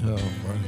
Oh, right.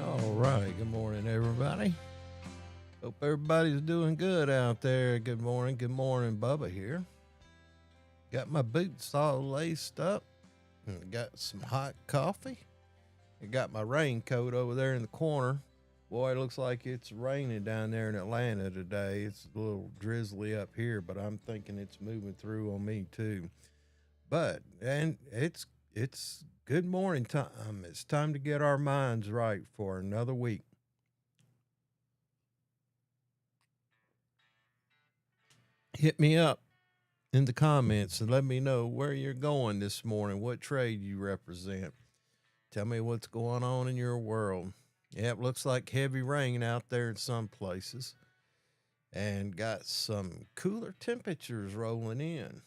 All right. Good morning, everybody. Hope everybody's doing good out there. Good morning. Good morning. Bubba here. Got my boots all laced up and got some hot coffee. I got my raincoat over there in the corner. Boy, it looks like it's raining down there in Atlanta today. It's a little drizzly up here, but I'm thinking it's moving through on me too. But and it's good morning time. It's time to get our minds right for another week. Hit me up in the comments and let me know where you're going this morning, what trade you represent. Tell me what's going on in your world. Yeah, it looks like heavy rain out there in some places and got some cooler temperatures rolling in.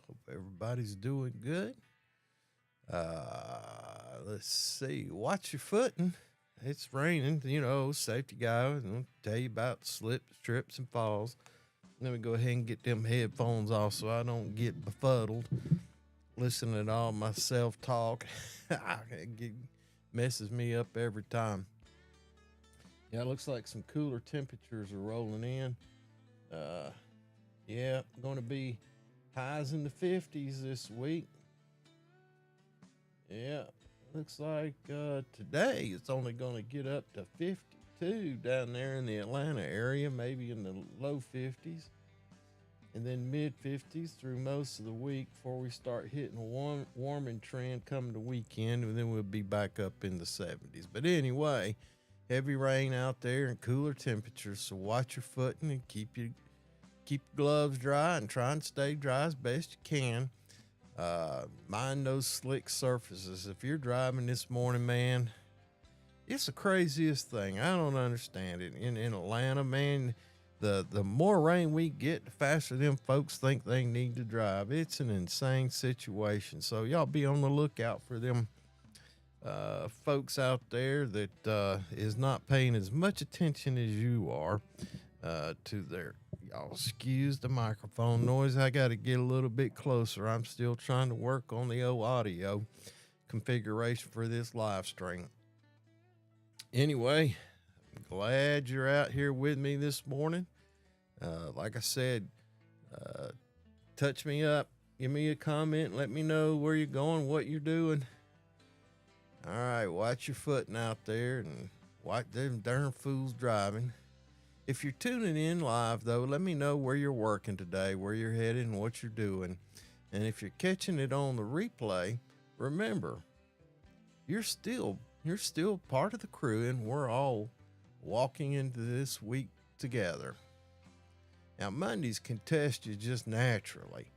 Hope everybody's doing good. Let's see. Watch your footing. It's raining, safety guy. I'll tell you about slips, trips, and falls. Let me go ahead and get them headphones off so I don't get befuddled listening to all my self-talk. It messes me up every time. Yeah, it looks like some cooler temperatures are rolling in. Yeah, going to be highs in the 50s this week. Yeah, looks like today it's only going to get up to 52 down there in the Atlanta area, maybe in the low 50s. And then mid 50s through most of the week before we start hitting a warming trend coming the weekend, and then we'll be back up in the 70s. But anyway, heavy rain out there and cooler temperatures, so watch your footing and keep your gloves dry and try and stay dry as best you can. Mind those slick surfaces. If you're driving this morning, man, it's the craziest thing. I don't understand it. In Atlanta, man, the more rain we get, the faster them folks think they need to drive. It's an insane situation. So y'all be on the lookout for them folks out there that is not paying as much attention as you are to their, y'all excuse the microphone noise. I got to get a little bit closer. I'm still trying to work on the old audio configuration for this live stream. Anyway, I'm glad you're out here with me this morning. Like I said, touch me up, give me a comment, let me know where you're going, what you're doing. All right, watch your footing out there and watch them darn fools driving. If you're tuning in live, though, let me know where you're working today, where you're headed, and what you're doing. And if you're catching it on the replay, remember, you're still part of the crew, and we're all walking into this week together. Now, Mondays can test you just naturally,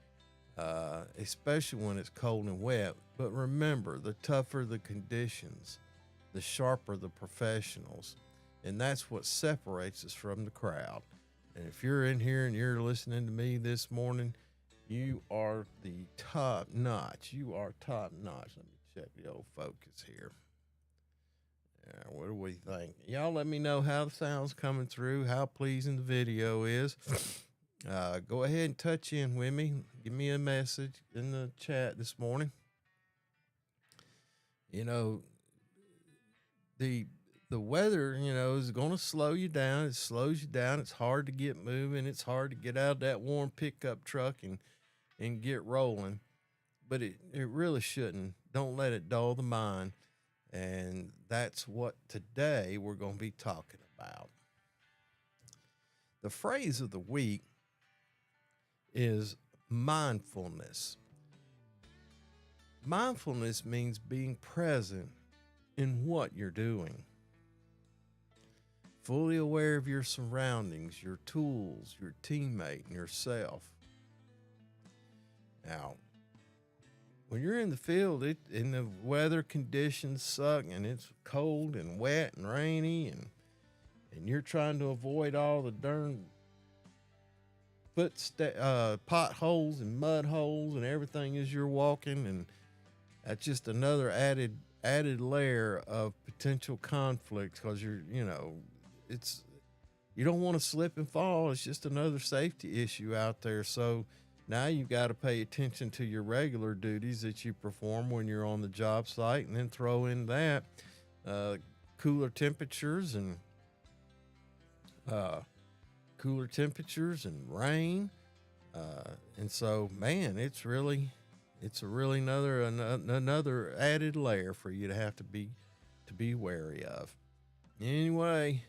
especially when it's cold and wet. But remember, the tougher the conditions, the sharper the professionals. And that's what separates us from the crowd. And if you're in here and you're listening to me this morning, you are the top notch. You are top notch. Let me check the old focus here. Yeah, what do we think? Y'all let me know how the sound's coming through, how pleasing the video is. Go ahead and touch in with me. Give me a message in the chat this morning. The weather, is going to slow you down. It slows you down. It's hard to get moving. It's hard to get out of that warm pickup truck and get rolling. But it really shouldn't. Don't let it dull the mind. And that's what today we're going to be talking about. The phrase of the week is mindfulness. Mindfulness means being present in what you're doing. Fully aware of your surroundings, your tools, your teammate, and yourself. Now, when you're in the field, and the weather conditions suck, and it's cold and wet and rainy, and you're trying to avoid all the darn potholes and mud holes and everything as you're walking, and that's just another added layer of potential conflict because you don't want to slip and fall. It's just another safety issue out there. So now you've got to pay attention to your regular duties that you perform when you're on the job site, and then throw in that cooler temperatures and rain. And so, man, it's really it's a really another added layer for you to be wary of. Anyway,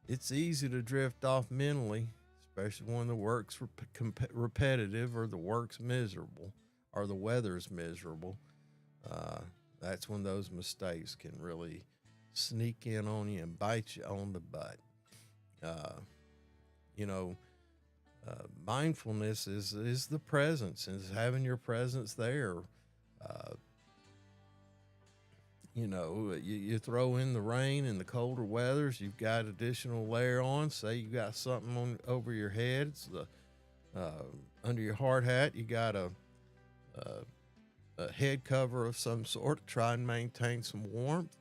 it's easy to drift off mentally, especially when the work's repetitive or the work's miserable or the weather's miserable. Uh, that's when those mistakes can really sneak in on you and bite you on the butt. Uh, you know, Mindfulness is the presence, is having your presence there. Uh, you throw in the rain and the colder weathers. You've got additional layer on. Say you got something on over your head. It's the under your hard hat. You got a head cover of some sort to try and maintain some warmth.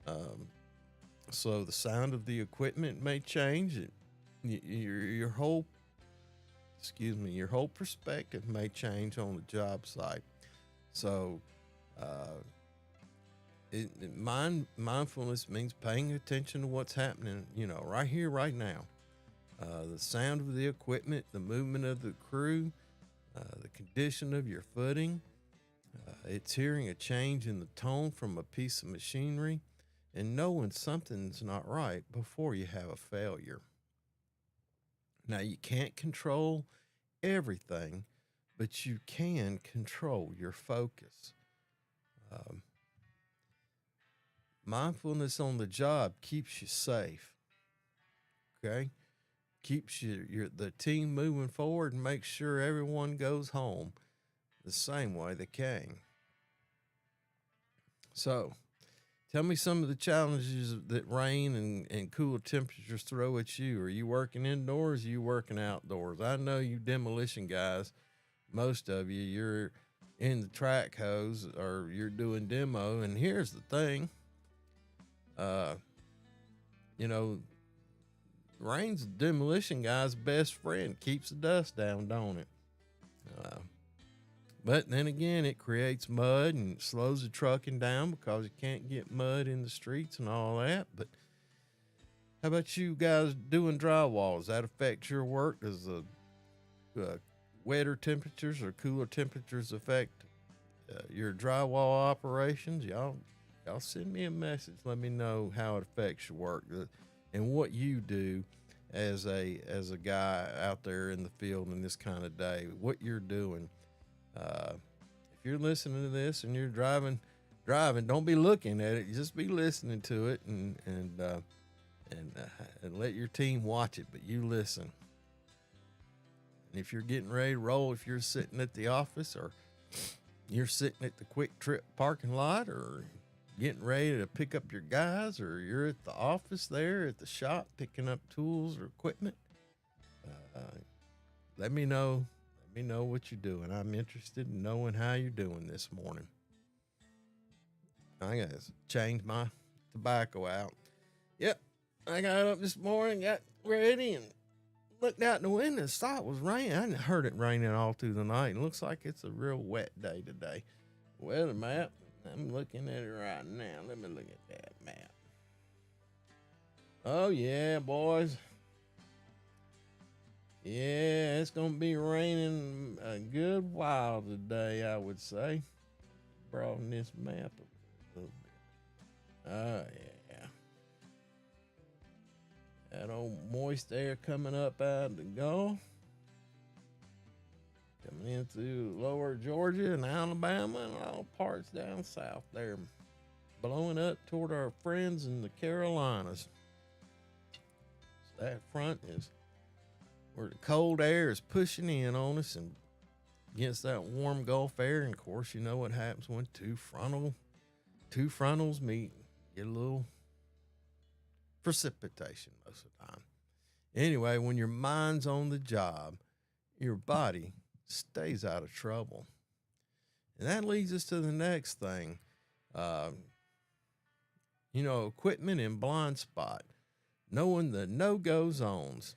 Um, so the sound of the equipment may change. Your whole your whole perspective may change on the job site. So, mindfulness means paying attention to what's happening, right here, right now. The sound of the equipment, the movement of the crew, the condition of your footing. It's hearing a change in the tone from a piece of machinery and knowing something's not right before you have a failure. Now, you can't control everything, but you can control your focus. Um, Mindfulness on the job keeps you safe, okay? Keeps the team moving forward and makes sure everyone goes home the same way they came. So, tell me some of the challenges that rain and cooler temperatures throw at you. Are you working indoors? Are you working outdoors? I know you demolition guys, most of you, you're in the track hose or you're doing demo. And here's the thing, rain's the demolition guy's best friend. Keeps the dust down, don't it? But then again, it creates mud and it slows the trucking down because you can't get mud in the streets and all that. But how about you guys doing drywall? Does that affect your work? Does the wetter temperatures or cooler temperatures affect your drywall operations? Y'all send me a message. Let me know how it affects your work and what you do as a guy out there in the field in this kind of day. What you're doing. If you're listening to this and you're driving, don't be looking at it. Just be listening to it and let your team watch it, but you listen. And if you're getting ready to roll, if you're sitting at the office or you're sitting at the Quick Trip parking lot or getting ready to pick up your guys or you're at the office there at the shop picking up tools or equipment, let me know. Let me know what you're doing. I'm interested in knowing how you're doing this morning. I got to change my tobacco out. Yep, I got up this morning, got ready, and looked out the window and saw it was raining. I heard it raining all through the night. It looks like it's a real wet day today. Weather map, I'm looking at it right now. Let me look at that map. Oh, yeah, boys. Yeah, it's going to be raining a good while today, I would say. Broaden this map a little bit. Oh, yeah. That old moist air coming up out of the Gulf. Coming in through lower Georgia and Alabama and all parts down south there. Blowing up toward our friends in the Carolinas. So that front is where the cold air is pushing in on us and against that warm Gulf air. And of course, you know what happens when two frontals meet. Get a little precipitation most of the time. Anyway, when your mind's on the job, your body stays out of trouble. And that leads us to the next thing. Equipment and blind spot. Knowing the no-go zones.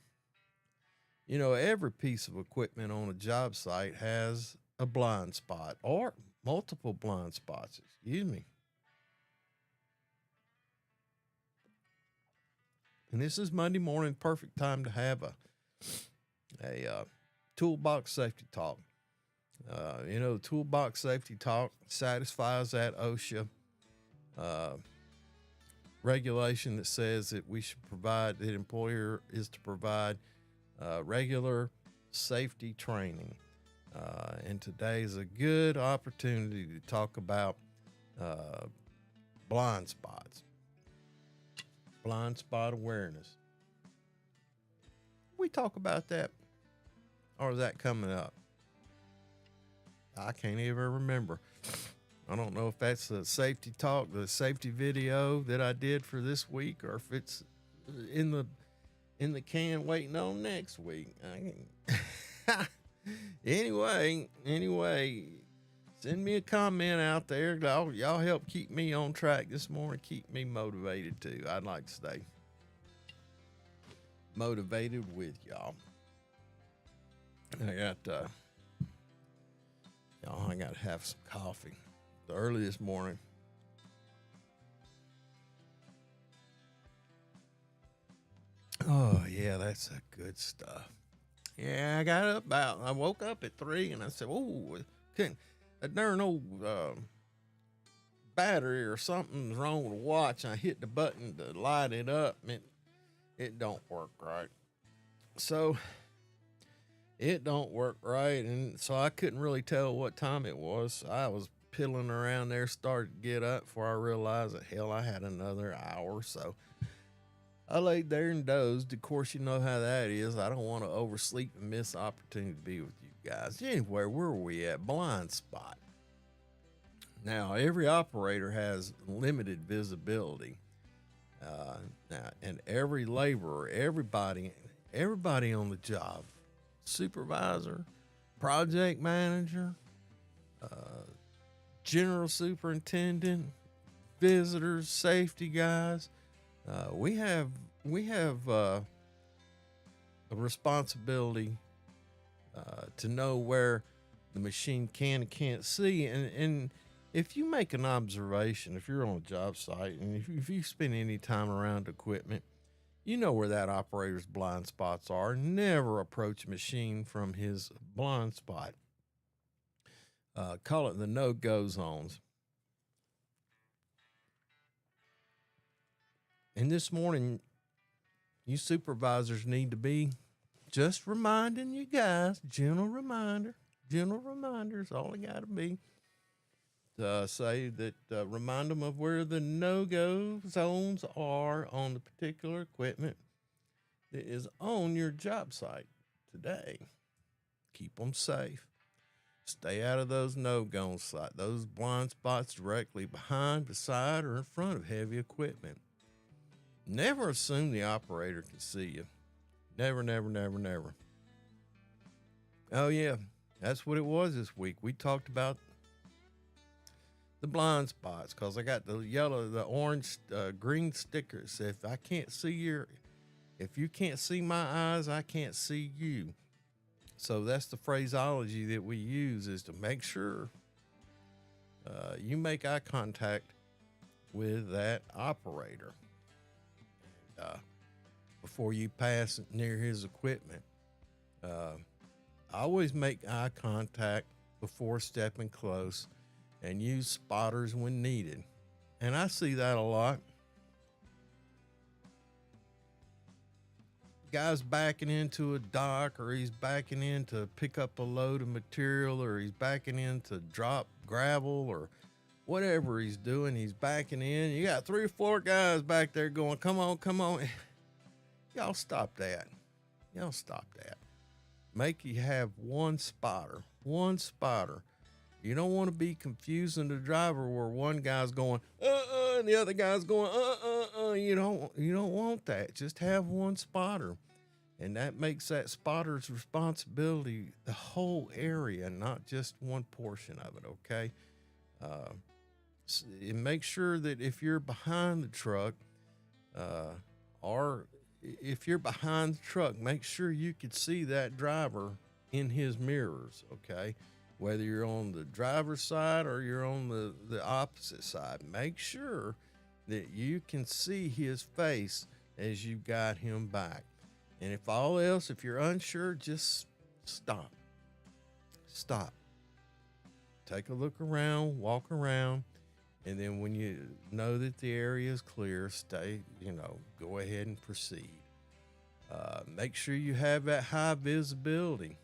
Every piece of equipment on a job site has a blind spot or multiple blind spots. Excuse me. And this is Monday morning, perfect time to have a toolbox safety talk. The toolbox safety talk satisfies that OSHA uh, regulation that says that we should provide, the employer is to provide regular safety training. And today is a good opportunity to talk about blind spots, blind spot awareness. We talk about that, or is that coming up? I can't even remember. I don't know if that's the safety talk, the safety video that I did for this week, or if it's in the can waiting on next week. Anyway, send me a comment out there. Y'all help keep me on track this morning. Keep me motivated too. I'd like to stay motivated with y'all. I got to have some coffee early this morning. Oh yeah, that's a good stuff. Yeah, I woke up at 3 and I said, "Oh, a darn old battery or something's wrong with the watch." I hit the button to light it up, and it don't work right. So it don't work right, and so I couldn't really tell what time it was. I was piddling around there, started to get up before I realized that hell, I had another hour. So I laid there and dozed. Of course, you know how that is. I don't want to oversleep and miss the opportunity to be with you guys. Anyway, where were we at? Blind spot. Now, every operator has limited visibility. And every laborer, everybody on the job, supervisor, project manager, general superintendent, visitors, safety guys, we have a responsibility to know where the machine can and can't see. And if you make an observation, if you're on a job site and if you spend any time around equipment, you know where that operator's blind spots are. Never approach a machine from his blind spot. Call it the no-go zones. And this morning, you supervisors need to be just reminding you guys, gentle reminder is all it got to be. Say that, remind them of where the no-go zones are on the particular equipment that is on your job site today. Keep them safe. Stay out of those no-go sites, those blind spots directly behind, beside, or in front of heavy equipment. Never assume the operator can see you. Never. Oh yeah, that's what it was this week. We talked about the blind spots because I got the yellow, the orange, green stickers. If you can't see my eyes, I can't see you. So that's the phraseology that we use, is to make sure you make eye contact with that operator before you pass near his equipment. Always make eye contact before stepping close, and use spotters when needed. And I see that a lot. Guy's backing into a dock, or he's backing in to pick up a load of material, or he's backing in to drop gravel, or whatever he's doing. He's backing in. You got 3 or 4 guys back there going, come on. Y'all stop that. Make you have one spotter. You don't want to be confusing the driver where one guy's going, and the other guy's going, You don't want that. Just have one spotter. And that makes that spotter's responsibility the whole area, not just one portion of it, okay? And make sure that if you're behind the truck, or if you're behind the truck, make sure you can see that driver in his mirrors, okay? Whether you're on the driver's side or you're on the opposite side, make sure that you can see his face as you guide him back. And if all else, if you're unsure, just stop. take a look around, walk around, and then when you know that the area is clear, go ahead and proceed. Make sure you have that high visibility.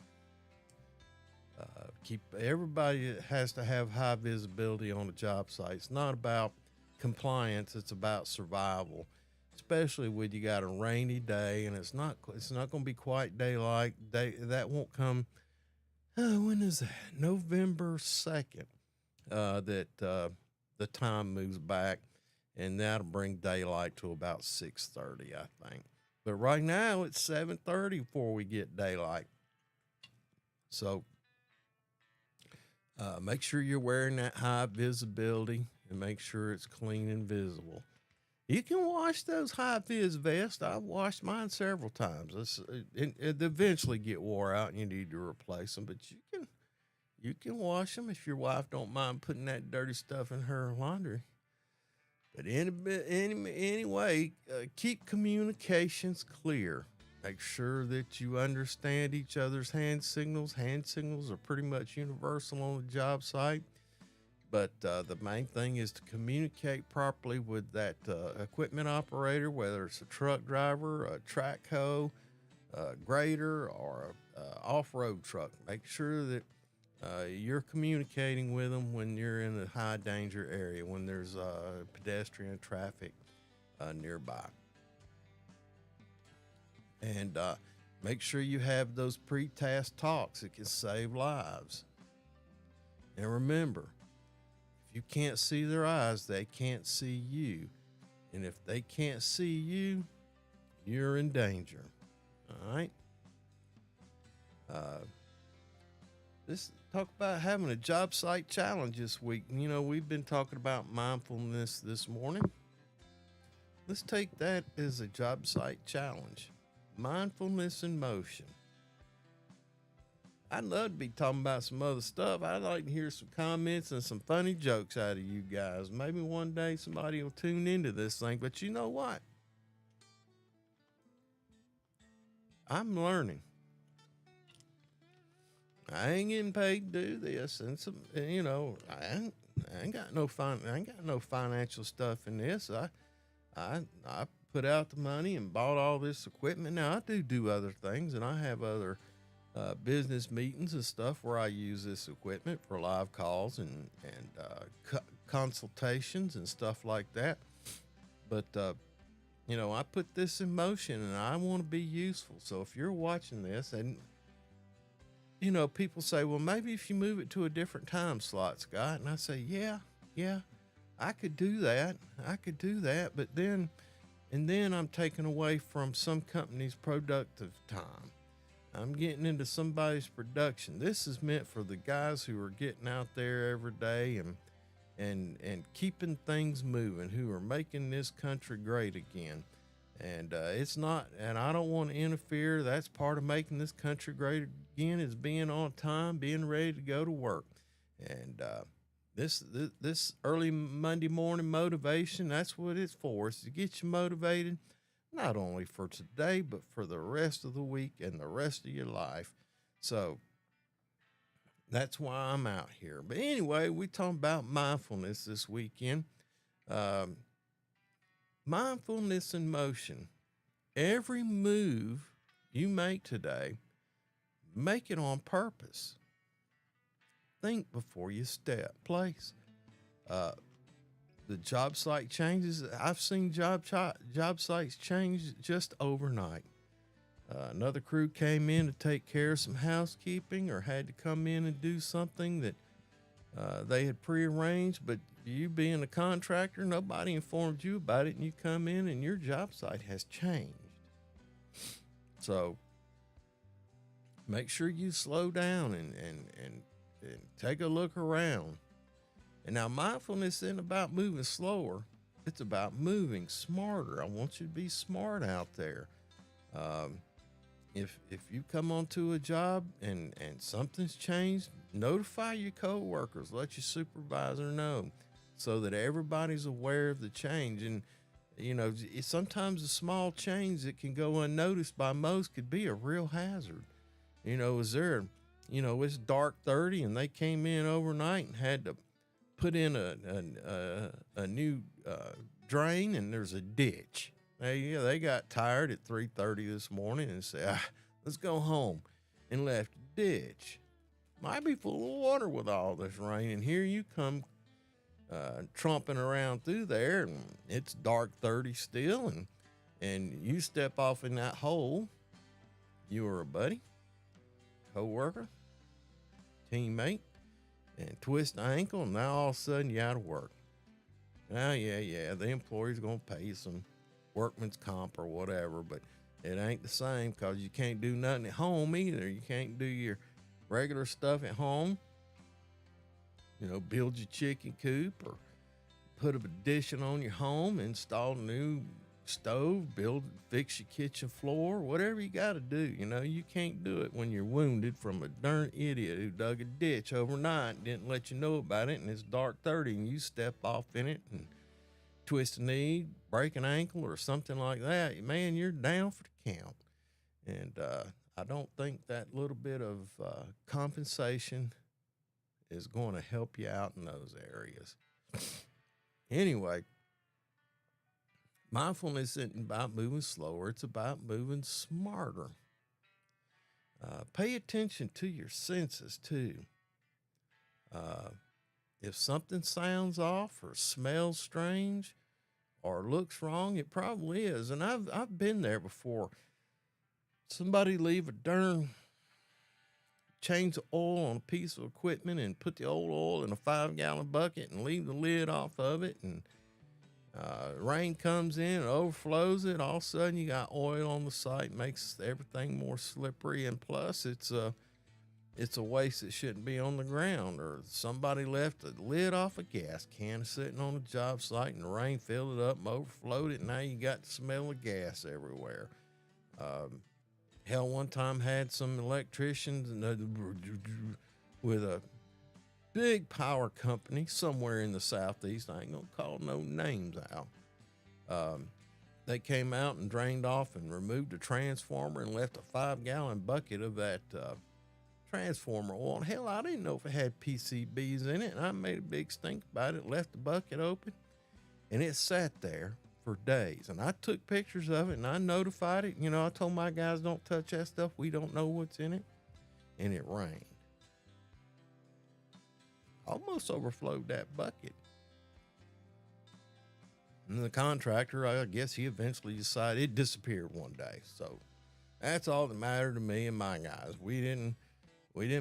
Keep everybody has to have high visibility on a job site. It's not about compliance; it's about survival. Especially when you got a rainy day and it's not going to be quite daylight. That won't come. When is that? November 2nd. The time moves back, and that'll bring daylight to about 6:30, I think. But right now it's 7:30 before we get daylight. So make sure you're wearing that high visibility and make sure it's clean and visible. You can wash those high vis vests. I've washed mine several times. It eventually get wore out and you need to replace them, but you can wash them if your wife don't mind putting that dirty stuff in her laundry. But anyway, keep communications clear. Make sure that you understand each other's hand signals. Hand signals are pretty much universal on the job site. But the main thing is to communicate properly with that equipment operator, whether it's a truck driver, a track hoe, a grader, or a off-road truck. Make sure that you're communicating with them when you're in a high danger area, when there's pedestrian traffic nearby. And make sure you have those pre-task talks. It can save lives. And remember, if you can't see their eyes, they can't see you. And if they can't see you, you're in danger. All right? Let's talk about having a job site challenge this week. We've been talking about mindfulness this morning. Let's take that as a job site challenge. Mindfulness in motion. I'd love to be talking about some other stuff. I'd like to hear some comments and some funny jokes out of you guys. Maybe one day somebody will tune into this thing. But you know what? I'm learning. I ain't getting paid to do this, and I ain't got no financial stuff in this. I put out the money and bought all this equipment. Now I do other things, and I have other business meetings and stuff where I use this equipment for live calls and consultations and stuff like that. But I put this in motion, and I want to be useful. So if you're watching this, and people say, well, maybe if you move it to a different time slot, Scott, and I say, yeah, I could do that. But then I'm taking away from some company's productive time. I'm getting into somebody's production. This is meant for the guys who are getting out there every day and keeping things moving, who are making this country great again. And it's not, and I don't want to interfere. That's part of making this country great again, is being on time, being ready to go to work. And this early Monday morning motivation, that's what it's for. It's to get you motivated, not only for today, but for the rest of the week and the rest of your life. So that's why I'm out here. But anyway, we talking about mindfulness this weekend. Mindfulness in motion. Every move you make today, make it on purpose. Think before you step. Place. The job site changes. I've seen job sites change just overnight. Another crew came in to take care of some housekeeping, or had to come in and do something that they had prearranged, but you being a contractor, nobody informed you about it, and you come in and your job site has changed. So make sure you slow down and take a look around. And now mindfulness isn't about moving slower. It's about moving smarter. I want you to be smart out there. If you come onto a job and something's changed, notify your coworkers, let your supervisor know, so that everybody's aware of the change. And sometimes a small change that can go unnoticed by most could be a real hazard. Is there it's dark 30, and they came in overnight and had to put in a new drain, and there's a ditch. They got tired at 3:30 this morning and said, let's go home, and left the ditch. Might be full of water with all this rain, and here you come tromping around through there, and it's dark 30 still, and you step off in that hole. You or a buddy, co-worker, teammate, and twist the ankle, and now all of a sudden you're out of work. Now, yeah, the employer's going to pay you some workman's comp or whatever, but it ain't the same because you can't do nothing at home either. You can't do your regular stuff at home. Build your chicken coop, or put a addition on your home, install a new stove, fix your kitchen floor, whatever you got to do. You can't do it when you're wounded from a darn idiot who dug a ditch overnight and didn't let you know about it, and it's dark 30 and you step off in it and twist a knee, break an ankle or something like that. Man, you're down for the count. And I don't think that little bit of compensation is going to help you out in those areas. Anyway, mindfulness isn't about moving slower. It's about moving smarter. Pay attention to your senses too. If something sounds off or smells strange or looks wrong, it probably is. And I've been there before. Somebody leave a darn change the oil on a piece of equipment and put the old oil in a 5-gallon bucket and leave the lid off of it, and rain comes in and overflows it. All of a sudden you got oil on the site, makes everything more slippery, and plus it's a waste that shouldn't be on the ground. Or somebody left the lid off a gas can sitting on a job site, and the rain filled it up and overflowed it, and now you got the smell of gas everywhere. Hell, one time had some electricians with a big power company somewhere in the Southeast. I ain't gonna call no names out. They came out and drained off and removed a transformer and left a 5-gallon bucket of that transformer oil. Hell, I didn't know if it had PCBs in it, and I made a big stink about it, left the bucket open, and it sat there for days. And I took pictures of it, and I notified it. I told my guys, don't touch that stuff. We don't know what's in it. And it rained. Almost overflowed that bucket. And the contractor, I guess he eventually decided, it disappeared one day. So that's all that mattered to me and my guys. We didn't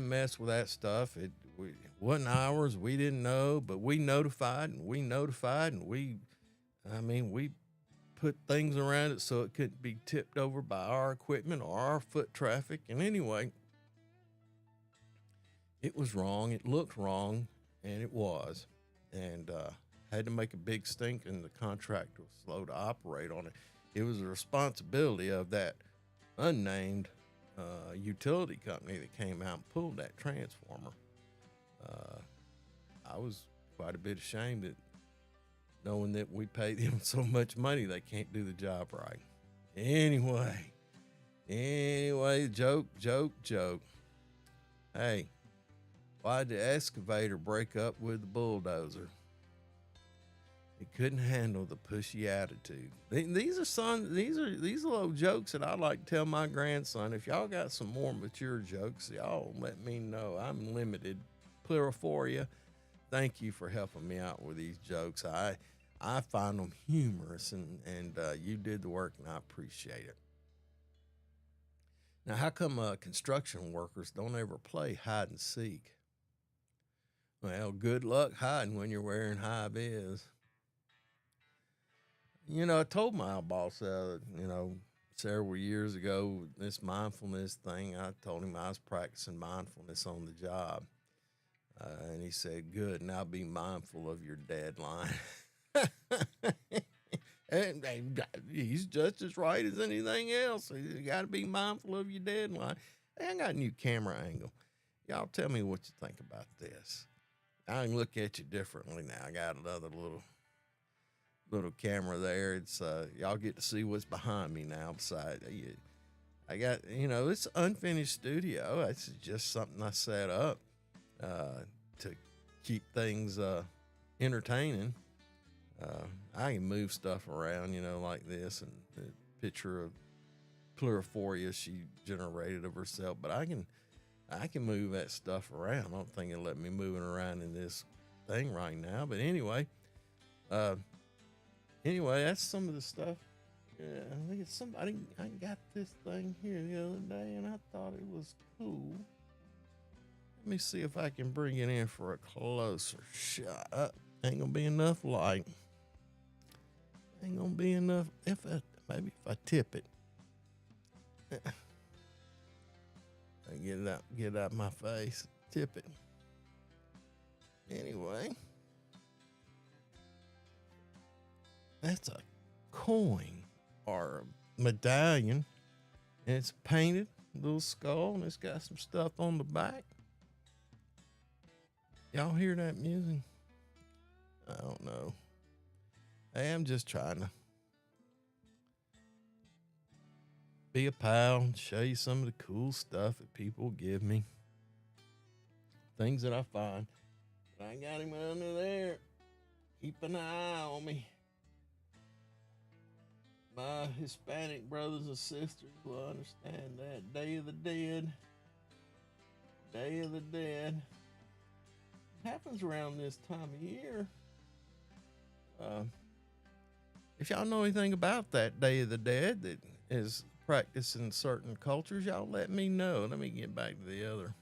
mess with that stuff. It wasn't ours. We didn't know, but we notified, and we put things around it so it couldn't be tipped over by our equipment or our foot traffic. And anyway, it was wrong. It looked wrong, and it was. And had to make a big stink, and the contractor was slow to operate on it. It was the responsibility of that unnamed utility company that came out and pulled that transformer. I was quite a bit ashamed that knowing that we pay them so much money, they can't do the job right. Anyway, joke. Hey, why'd the excavator break up with the bulldozer? It couldn't handle the pushy attitude. These are little jokes that I like to tell my grandson. If y'all got some more mature jokes, y'all let me know. I'm limited. Plural for you. Thank you for helping me out with these jokes. I find them humorous, and you did the work, and I appreciate it. Now, how come construction workers don't ever play hide and seek? Well, good luck hiding when you're wearing high vis. I told my boss, several years ago, this mindfulness thing, I told him I was practicing mindfulness on the job. And he said, good, now be mindful of your deadline. and he's just as right as anything else. You got to be mindful of your deadline. Hey, I got a new camera angle. Y'all tell me what you think about this. I can look at you differently now. I got another little camera there. It's y'all get to see what's behind me now. Beside I got, it's unfinished studio. It's just something I set up to keep things entertaining. I can move stuff around, like this, and the picture of Pluriforia she generated of herself. But I can move that stuff around. I don't think it'll let me move it around in this thing right now. But anyway, that's some of the stuff. Yeah, I think it's somebody. I got this thing here the other day, and I thought it was cool. Let me see if I can bring it in for a closer shot. Ain't gonna be enough light. Ain't gonna be enough. Maybe if I tip it, I get it out my face. Tip it. Anyway, that's a coin or a medallion, and it's painted, little skull, and it's got some stuff on the back. Y'all hear that music? I don't know. Hey, I'm just trying to be a pal and show you some of the cool stuff that people give me. Things that I find. I got him under there. Keep an eye on me. My Hispanic brothers and sisters will understand that. Day of the Dead. Day of the Dead. It happens around this time of year. If y'all know anything about that Day of the Dead that is practiced in certain cultures, y'all let me know. Let me get back to the other.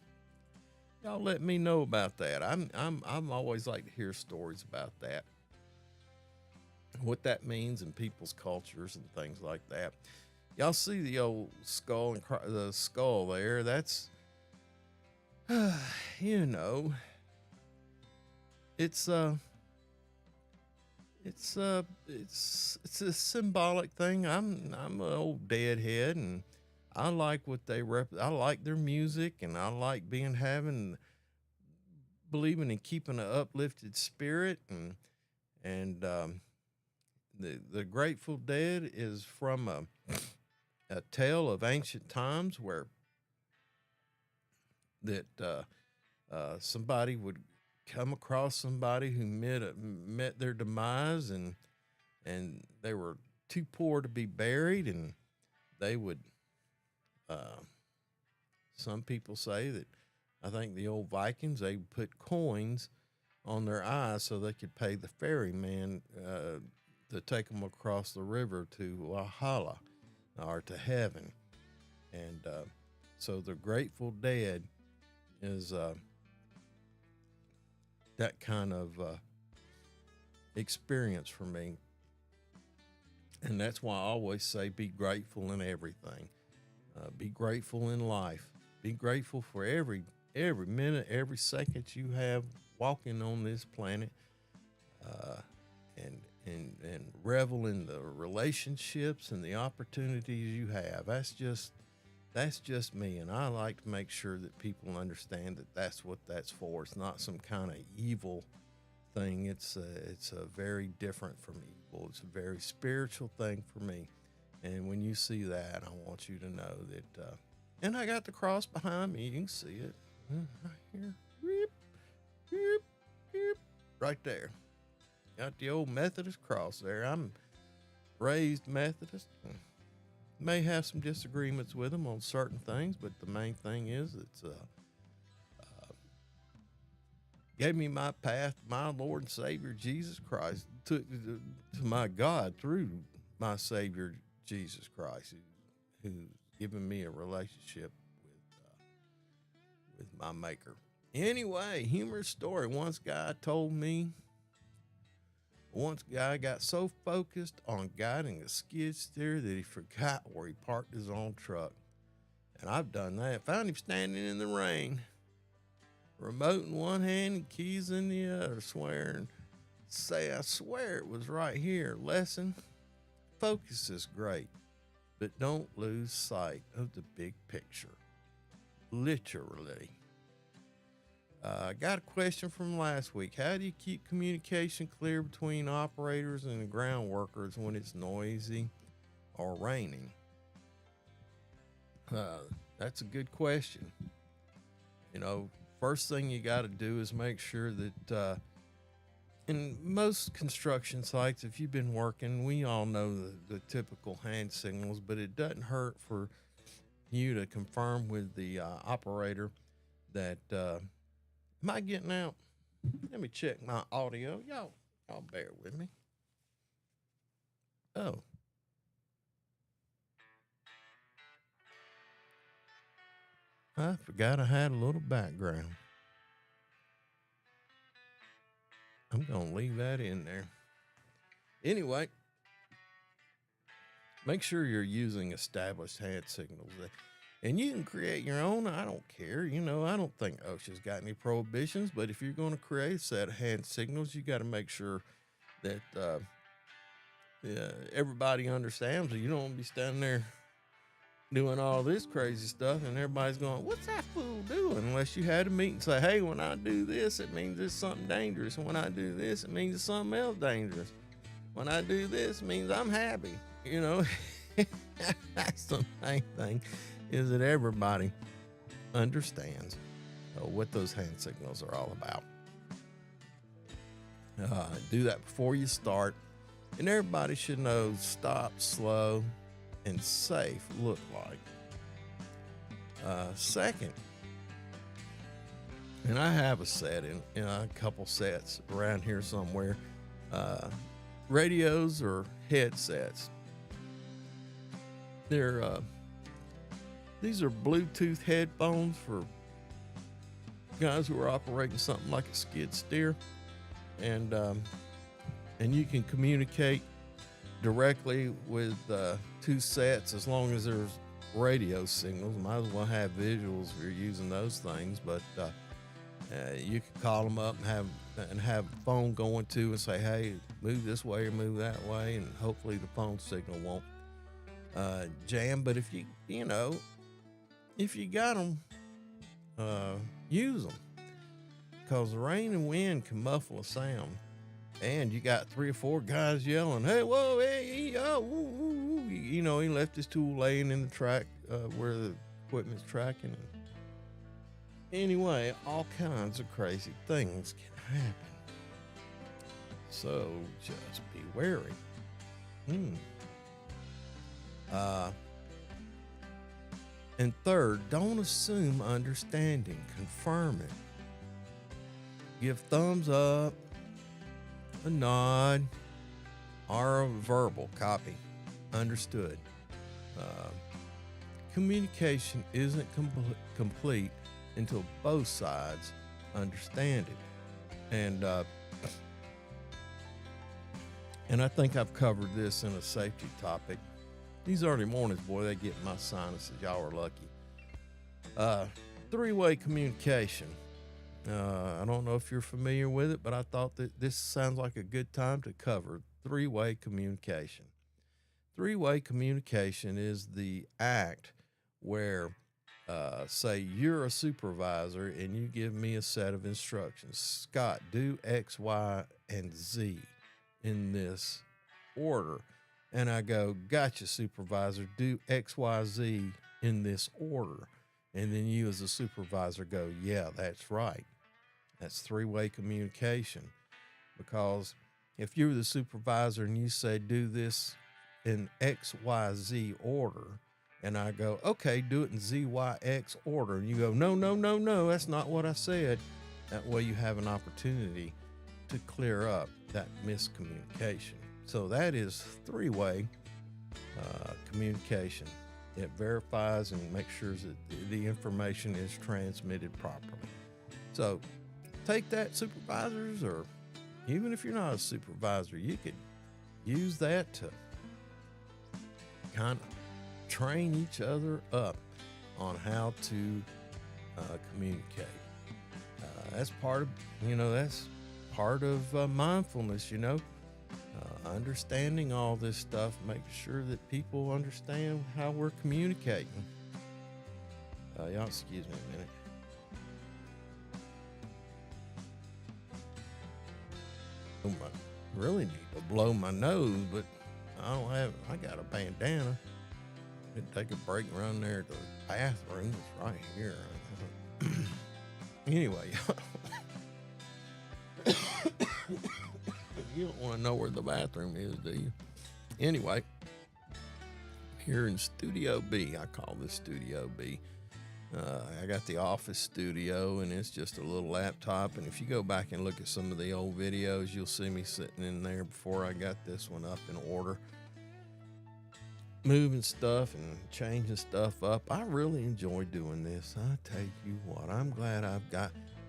Y'all let me know about that. I'm always like to hear stories about that. What that means in people's cultures and things like that. Y'all see the old skull and the skull there? That's, it's a symbolic thing. I'm an old deadhead, and I like what they I like their music, and I like believing in keeping an uplifted spirit, and the Grateful Dead is from a tale of ancient times where somebody would come across somebody who met their demise, and they were too poor to be buried, and they would some people say that, I think the old Vikings, they put coins on their eyes so they could pay the ferryman to take them across the river to Valhalla, or to heaven. And so the Grateful Dead is that kind of experience for me. And that's why I always say be grateful in everything. Be grateful in life. Be grateful for every minute, every second you have walking on this planet, and revel in the relationships and the opportunities you have. That's just me, and I like to make sure that people understand that that's what that's for. It's not some kind of evil thing. It's a very different from evil. It's a very spiritual thing for me. And when you see that, I want you to know that. And I got the cross behind me. You can see it right here. Beep, beep, beep, right there. Got the old Methodist cross there. I'm raised Methodist. May have some disagreements with them on certain things, but the main thing is it's gave me my path, my Lord and Savior Jesus Christ, to my God through my Savior Jesus Christ, who's given me a relationship with my Maker. Anyway, humorous story. Once guy got so focused on guiding a skid steer that he forgot where he parked his own truck. And I've done that. Found him standing in the rain, remote in one hand and keys in the other, swearing, I swear it was right here. Lesson: focus is great, but don't lose sight of the big picture. Literally. I got a question from last week. How do you keep communication clear between operators and ground workers when it's noisy or raining? Uh, that's a good question. You know, first thing you got to do is make sure that in most construction sites, if you've been working, we all know the typical hand signals, but it doesn't hurt for you to confirm with the operator that, am I getting out? Let me check my audio. Y'all bear with me. Oh, I forgot I had a little background. I'm going to leave that in there. Anyway, make sure you're using established hand signals. And you can create your own. I don't care. You know, I don't think OSHA's got any prohibitions, but if you're going to create a set of hand signals, you got to make sure that everybody understands it. You don't want to be standing there doing all this crazy stuff and everybody's going, what's that fool doing? Unless you had a meeting and say, hey, when I do this, it means it's something dangerous. And when I do this, it means it's something else dangerous. When I do this, it means I'm happy. You know, that's the main thing, is that everybody understands what those hand signals are all about. Do that before you start. And everybody should know stop, slow, and safe look like. Second, and I have a set in a couple sets around here somewhere, radios or headsets. These are Bluetooth headphones for guys who are operating something like a skid steer, and you can communicate directly with two sets as long as there's radio signals. Might as well have visuals if you're using those things, but you can call them up and have a phone going to and say, hey, move this way or move that way, and hopefully the phone signal won't jam. But if you got them, use them, because the rain and wind can muffle a sound. And you got 3 or 4 guys yelling, hey, whoa, hey, oh, woo, woo, woo. You know, he left his tool laying in the track where the equipment's tracking. Anyway, all kinds of crazy things can happen. So just be wary. And third, don't assume understanding. Confirm it. Give thumbs up, a nod, or a verbal copy. Understood. Communication isn't complete until both sides understand it. And I think I've covered this in a safety topic. These early mornings, boy, they get my sinuses. Y'all are lucky. Three-way communication. I don't know if you're familiar with it, but I thought that this sounds like a good time to cover three-way communication. Three-way communication is the act where, say, you're a supervisor and you give me a set of instructions. Scott, do X, Y, and Z in this order. And I go, gotcha, supervisor, do X, Y, Z in this order. And then you as a supervisor go, yeah, that's right. That's three-way communication. Because if you're the supervisor and you say, do this in X, Y, Z order, and I go, okay, do it in Z, Y, X order. And you go, no, that's not what I said. That way you have an opportunity to clear up that miscommunication. So that is three-way communication. It verifies and makes sure that the information is transmitted properly. So take that, supervisors, or even if you're not a supervisor, you could use that to kind of train each other up on how to communicate. That's part of mindfulness, understanding all this stuff, making sure that people understand how we're communicating. Y'all excuse me a minute. Really need to blow my nose, but I got a bandana. Take a break and run there to the bathroom. It's right here. Anyway, you don't want to know where the bathroom is, do you? Anyway, here in Studio B, I call this Studio B. I got the office studio, and it's just a little laptop. And if you go back and look at some of the old videos, you'll see me sitting in there before I got this one up in order, moving stuff and changing stuff up. I really enjoy doing this. I tell you what, I'm glad I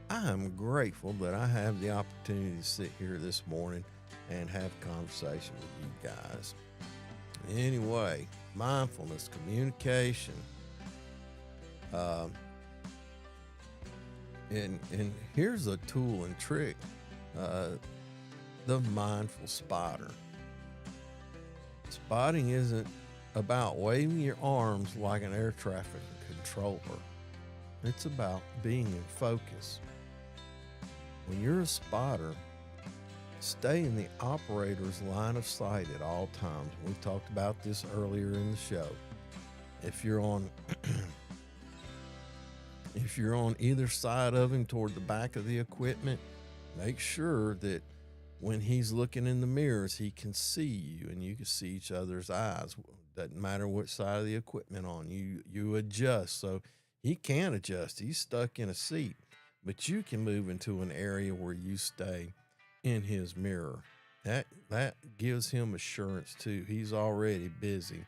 am grateful that I have the opportunity to sit here this morning and have a conversation with you guys. Anyway, mindfulness, communication. And here's a tool and trick, the mindful spotter. Spotting isn't about waving your arms like an air traffic controller. It's about being in focus. When you're a spotter, stay in the operator's line of sight at all times. We talked about this earlier in the show. If you're on either side of him toward the back of the equipment, make sure that when he's looking in the mirrors, he can see you and you can see each other's eyes. Doesn't matter what side of the equipment on. You adjust. So he can adjust. He's stuck in a seat, but you can move into an area where you stay in his mirror. That gives him assurance too. He's already busy.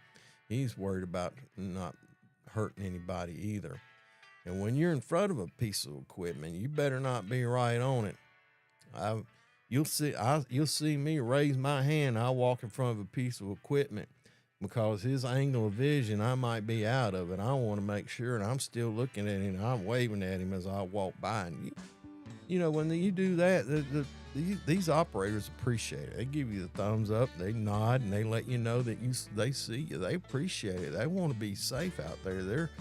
He's worried about not hurting anybody either. And when you're in front of a piece of equipment, you better not be right on it. You'll see me raise my hand. I walk in front of a piece of equipment because his angle of vision, I might be out of it. I want to make sure, and I'm still looking at him. And I'm waving at him as I walk by. And you know, when you do that, these operators appreciate it. They give you the thumbs up, they nod, and they let you know that they see you. They appreciate it. They want to be safe out there.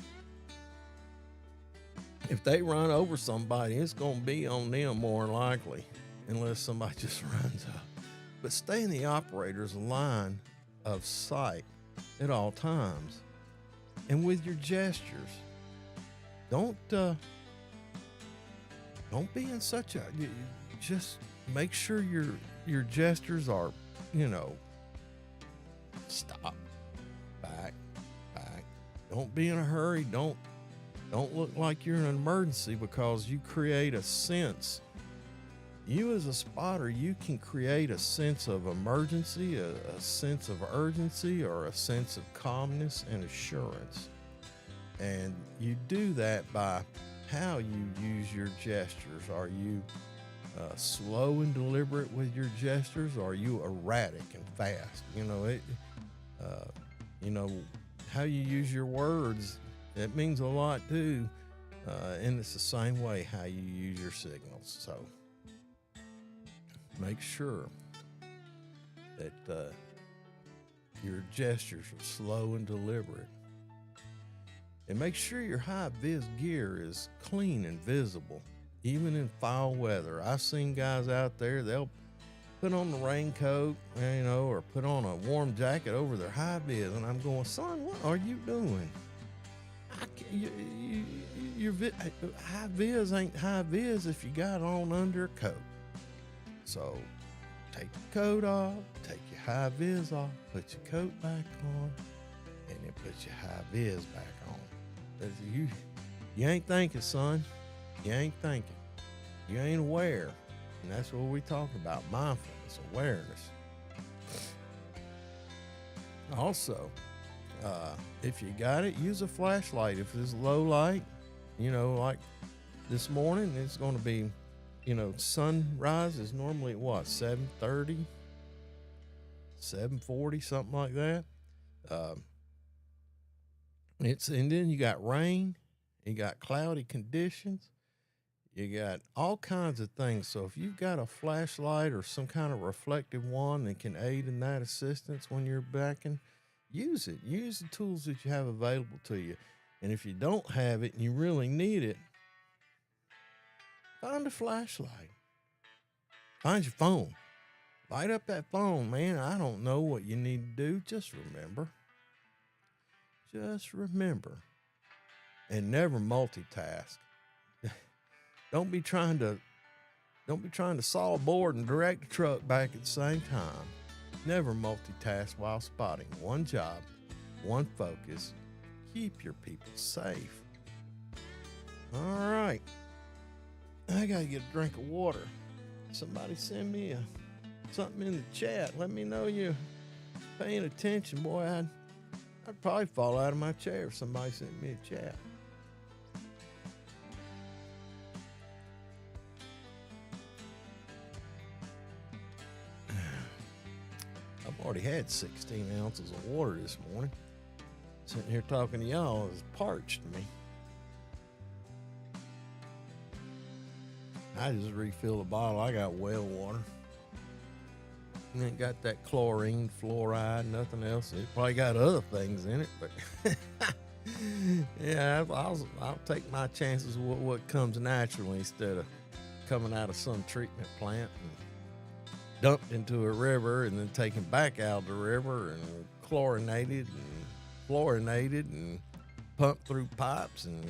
If they run over somebody, it's going to be on them more than likely, unless somebody just runs up. But stay in the operator's line of sight at all times. And with your gestures, don't be in such a, just make sure your gestures are, stop, back. Don't be in a hurry. Don't look like you're in an emergency, because you create a sense. You as a spotter, you can create a sense of emergency, a sense of urgency, or a sense of calmness and assurance. And you do that by how you use your gestures. Are you slow and deliberate with your gestures, or are you erratic and fast? How you use your words, it means a lot too. And it's the same way how you use your signals. So make sure that your gestures are slow and deliberate. And make sure your high-vis gear is clean and visible, even in foul weather. I've seen guys out there, they'll put on the raincoat, or put on a warm jacket over their high-vis, and I'm going, son, what are you doing? Your high-vis ain't high-vis if you got on under a coat. So take the coat off, take your high-vis off, put your coat back on, and then put your high-vis back on. You ain't thinking, son. You ain't thinking. You ain't aware. And that's what we talk about, mindfulness, awareness. Also, if you got it, use a flashlight. If it's low light, like this morning, it's going to be, sunrise is normally at what, 7:30, 7:40, something like that. And then you got rain, you got cloudy conditions, you got all kinds of things. So if you've got a flashlight or some kind of reflective wand that can aid in that assistance when you're backing, use it. Use the tools that you have available to you. And if you don't have it and you really need it, find a flashlight. Find your phone. Light up that phone, man. I don't know what you need to do. Just remember, just remember and never multitask. Don't be trying to saw a board and direct a truck back at the same time. Never multitask while spotting. One job, one focus. Keep your people safe. All right. I got to get a drink of water. Somebody send me something in the chat. Let me know you're paying attention. Boy, I'd probably fall out of my chair if somebody sent me a chat. I've already had 16 ounces of water this morning. Sitting here talking to y'all has parched me. I just refill the bottle. I got well water. It ain't got that chlorine, fluoride, nothing else. It probably got other things in it, but yeah, I'll take my chances with what comes naturally instead of coming out of some treatment plant and dumped into a river and then taken back out of the river and chlorinated and fluorinated and pumped through pipes and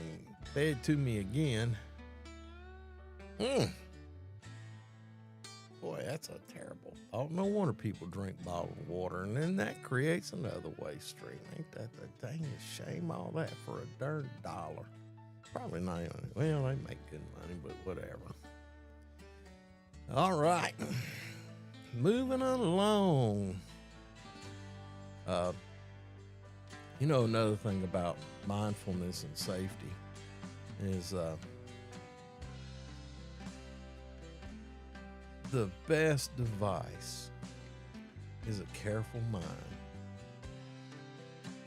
fed to me again. Boy, that's a terrible thought. No wonder people drink bottled water, and then that creates another waste stream. Ain't that the dangest shame? All that for a darn $1. Probably not even. Well, they make good money, but whatever. All right, moving on along. Another thing about mindfulness and safety is the best device is a careful mind,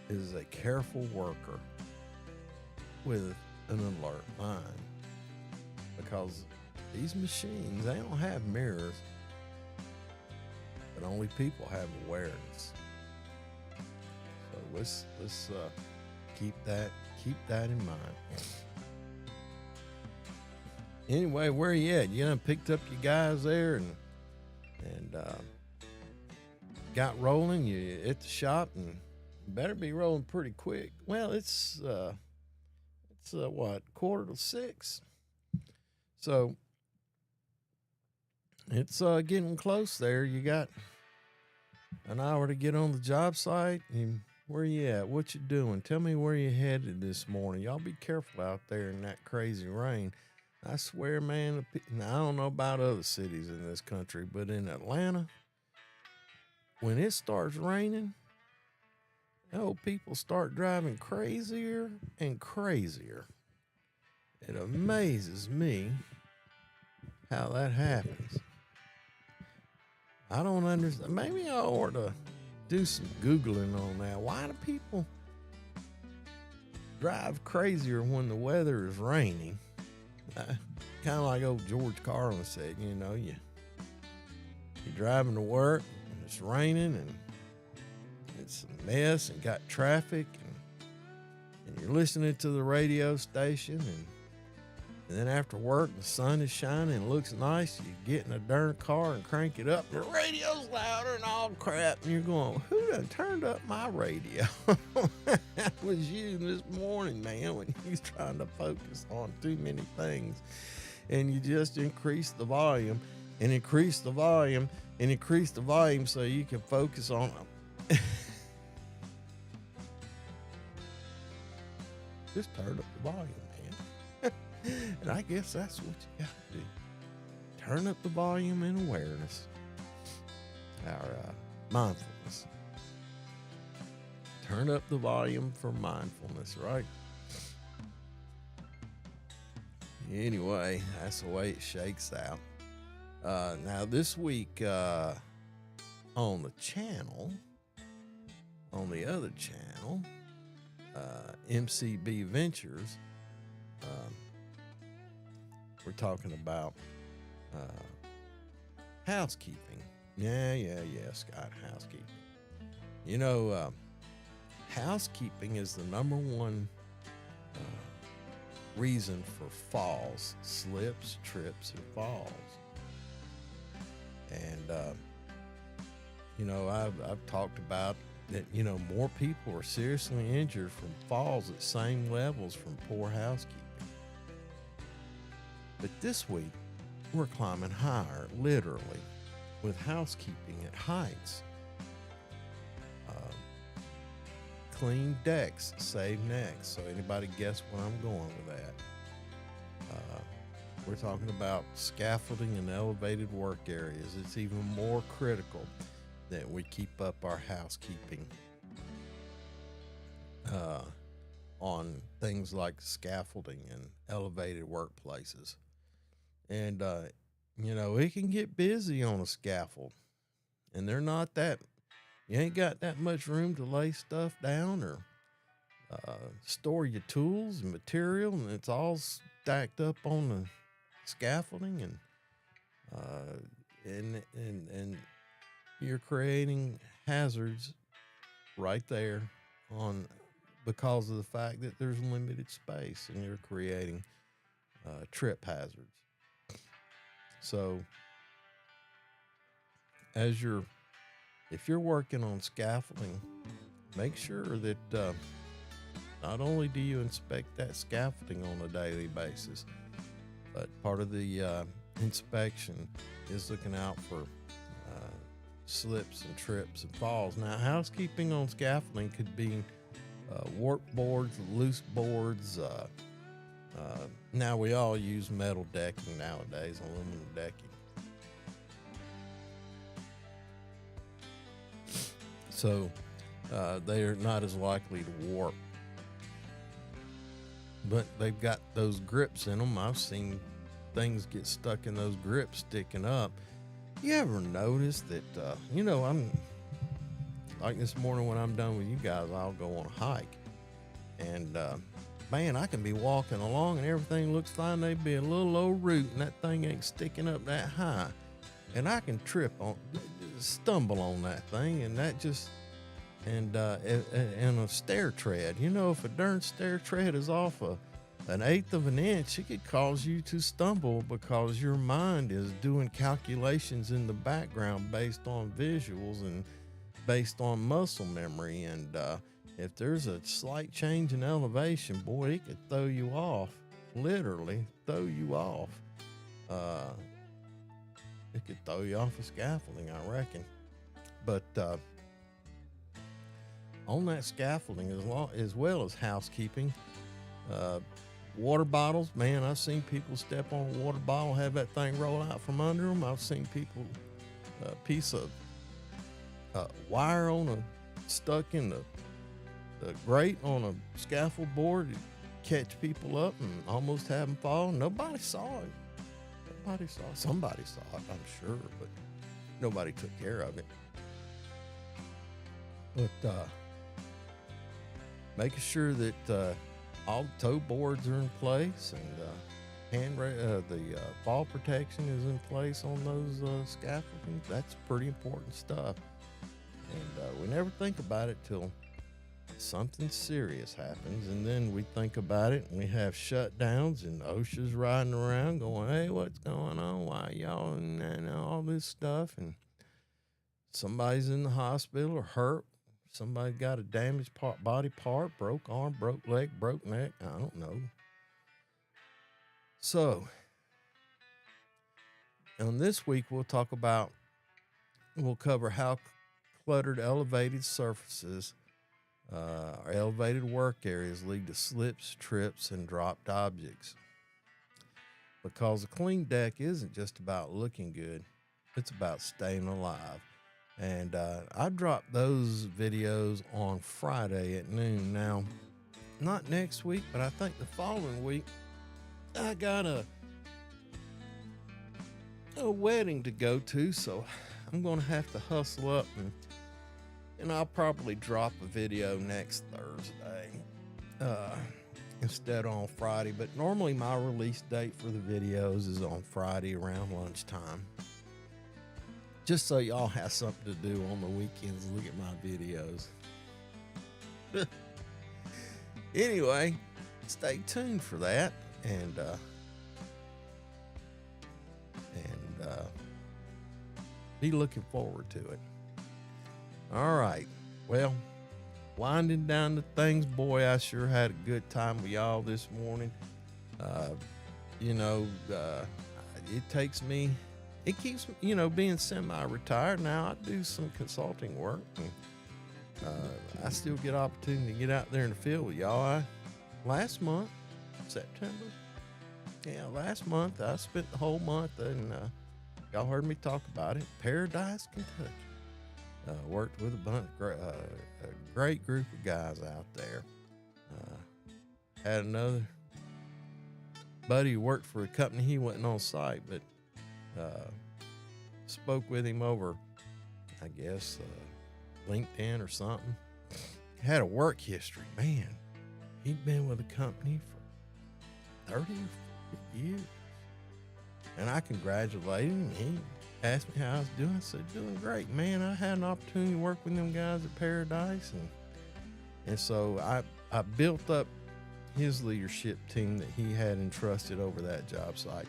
is a careful worker with an alert mind. Because these machines, they don't have mirrors, but only people have awareness. So let's keep that in mind. Anyway, where you at? You done picked up your guys there and got rolling. You at the shop and you better be rolling pretty quick. Well, it's what, 5:45? So it's getting close there. You got an hour to get on the job site. Where you at? What you doing? Tell me where you headed this morning. Y'all be careful out there in that crazy rain. I swear, man, now, I don't know about other cities in this country, but in Atlanta, when it starts raining, people start driving crazier and crazier. It amazes me how that happens. I don't understand. Maybe I ought to do some Googling on that. Why do people drive crazier when the weather is raining? Kind of like old George Carlin said, you're driving to work and it's raining and it's a mess and got traffic and you're listening to the radio station and then after work the sun is shining and it looks nice, you get in a darn car and crank it up and the radio's louder and all crap and you're going, who done turned up my radio? That was you this morning, man, when you was trying to focus on too many things and you just increase the volume and increase the volume and increase the volume so you can focus on them. Just turn up the volume, man. And I guess that's what you got to do. Turn up the volume and awareness. Our mindfulness. Turn up the volume for mindfulness, right? Anyway, that's the way it shakes out. Now this week on the channel, on the other channel, MCB Ventures, we're talking about housekeeping. Yeah, Scott, housekeeping. Housekeeping is the number one reason for falls, slips, trips, and falls. And, I've talked about that, more people are seriously injured from falls at same levels from poor housekeeping. But this week, we're climbing higher, literally, with housekeeping at heights. Clean decks, save necks. So anybody guess where I'm going with that? We're talking about scaffolding in elevated work areas. It's even more critical that we keep up our housekeeping on things like scaffolding in elevated workplaces. And, it can get busy on a scaffold, and you ain't got that much room to lay stuff down or store your tools and material, and it's all stacked up on the scaffolding, and you're creating hazards right there because of the fact that there's limited space, and you're creating trip hazards. So if you're working on scaffolding, make sure that not only do you inspect that scaffolding on a daily basis, but part of the inspection is looking out for slips and trips and falls. Now, housekeeping on scaffolding could be warp boards, loose boards. Now we all use metal decking nowadays, aluminum decking. So they are not as likely to warp. But they've got those grips in them. I've seen things get stuck in those grips sticking up. You ever notice that, I'm like this morning when I'm done with you guys, I'll go on a hike. And, man, I can be walking along and everything looks fine. There'd be a little old root and that thing ain't sticking up that high. And I can stumble on that thing, and that just, and a stair tread. If a darn stair tread is off an eighth of an inch, it could cause you to stumble because your mind is doing calculations in the background based on visuals and based on muscle memory. And if there's a slight change in elevation, boy, it could throw you off, literally throw you off. It could throw you off of scaffolding, I reckon. But on that scaffolding, as well as housekeeping, water bottles, man, I've seen people step on a water bottle, have that thing roll out from under them. I've seen people, a piece of wire stuck in the grate on a scaffold board, catch people up and almost have them fall. Nobody saw it. Somebody saw it, I'm sure, but nobody took care of it. But making sure that all the toe boards are in place and the fall protection is in place on those scaffolding, that's pretty important stuff. And we never think about it till something serious happens, and then we think about it and we have shutdowns and OSHA's riding around going, hey, what's going on? Why y'all and all this stuff? And somebody's in the hospital or hurt. Somebody got a damaged body part, broke arm, broke leg, broke neck. I don't know. So, on this week, we'll cover how cluttered elevated surfaces or elevated work areas lead to slips, trips, and dropped objects. Because a clean deck isn't just about looking good, it's about staying alive. And I dropped those videos on Friday at noon. Now, not next week, but I think the following week, I got a wedding to go to, so I'm going to have to hustle up and I'll probably drop a video next Thursday instead on Friday. But normally my release date for the videos is on Friday around lunchtime. Just so y'all have something to do on the weekends, look at my videos. Anyway, stay tuned for that, and be looking forward to it. All right. Well, winding down the things, boy, I sure had a good time with y'all this morning. Uh, you know, it takes me, it keeps, being semi-retired now. I do some consulting work, and I still get opportunity to get out there in the field with y'all. Last month, September, last month, I spent the whole month, and y'all heard me talk about it, Paradise, Kentucky. Worked with a great group of guys out there. Had another buddy who worked for a company. He wasn't on site, but spoke with him over, I guess, LinkedIn or something. Had a work history. Man, he'd been with the company for 30 or 40 years. And I congratulated him. He asked me how I was doing. I said, doing great, man. I had an opportunity to work with them guys at Paradise. And so I built up his leadership team that he had entrusted over that job site.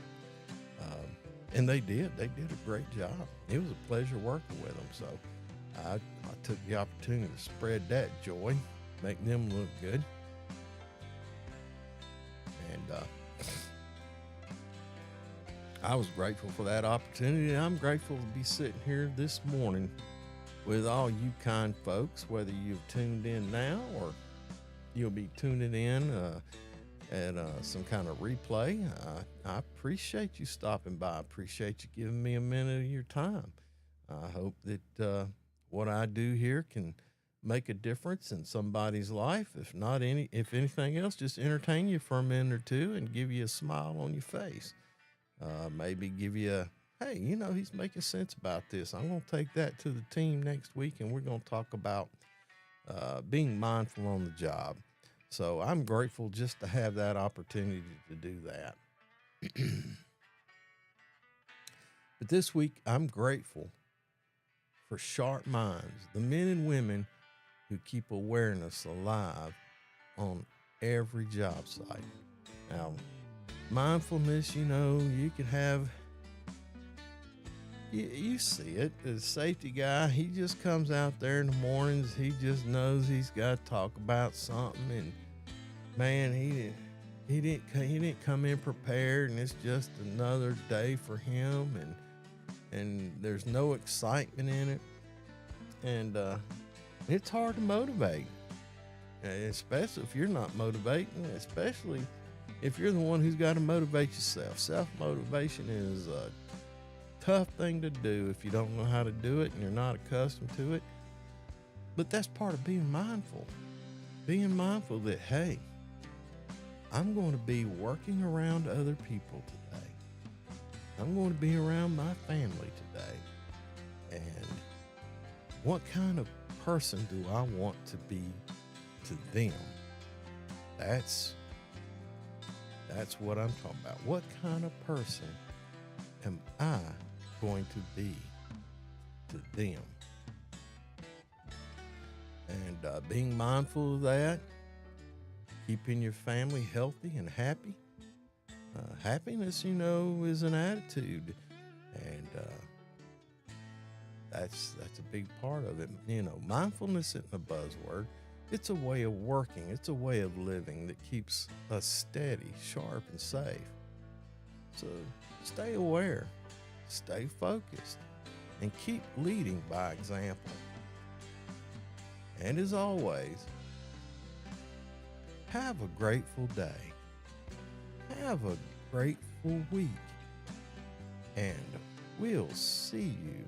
And they did a great job. It was a pleasure working with them. So I took the opportunity to spread that joy, make them look good. And I was grateful for that opportunity. I'm grateful to be sitting here this morning with all you kind folks, whether you've tuned in now or you'll be tuning in at some kind of replay. I appreciate you stopping by. I appreciate you giving me a minute of your time. I hope that what I do here can make a difference in somebody's life. If anything else, just entertain you for a minute or two and give you a smile on your face. Maybe give you hey, he's making sense about this. I'm going to take that to the team next week, and we're going to talk about being mindful on the job. So I'm grateful just to have that opportunity to do that. But this week, I'm grateful for sharp minds, the men and women who keep awareness alive on every job site. Now, mindfulness, you can have, you see it. The safety guy, he just comes out there in the mornings. He just knows he's got to talk about something, and man, he didn't come in prepared, and it's just another day for him, and there's no excitement in it, and it's hard to motivate, especially if you're not motivating, especially if you're the one who's got to motivate yourself. Self-motivation is a tough thing to do if you don't know how to do it and you're not accustomed to it. But that's part of being mindful. Being mindful that, hey, I'm going to be working around other people today. I'm going to be around my family today. And what kind of person do I want to be to them? That's what I'm talking about. What kind of person am I going to be to them? And being mindful of that, keeping your family healthy and happy. Happiness, is an attitude, and that's a big part of it. Mindfulness isn't a buzzword. It's a way of working. It's a way of living that keeps us steady, sharp, and safe. So stay aware, stay focused, and keep leading by example. And as always, have a grateful day. Have a grateful week. And we'll see you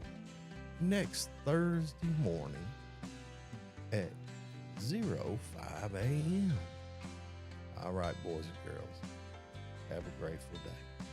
next Thursday morning at 05 a.m. All right, boys and girls, have a grateful day.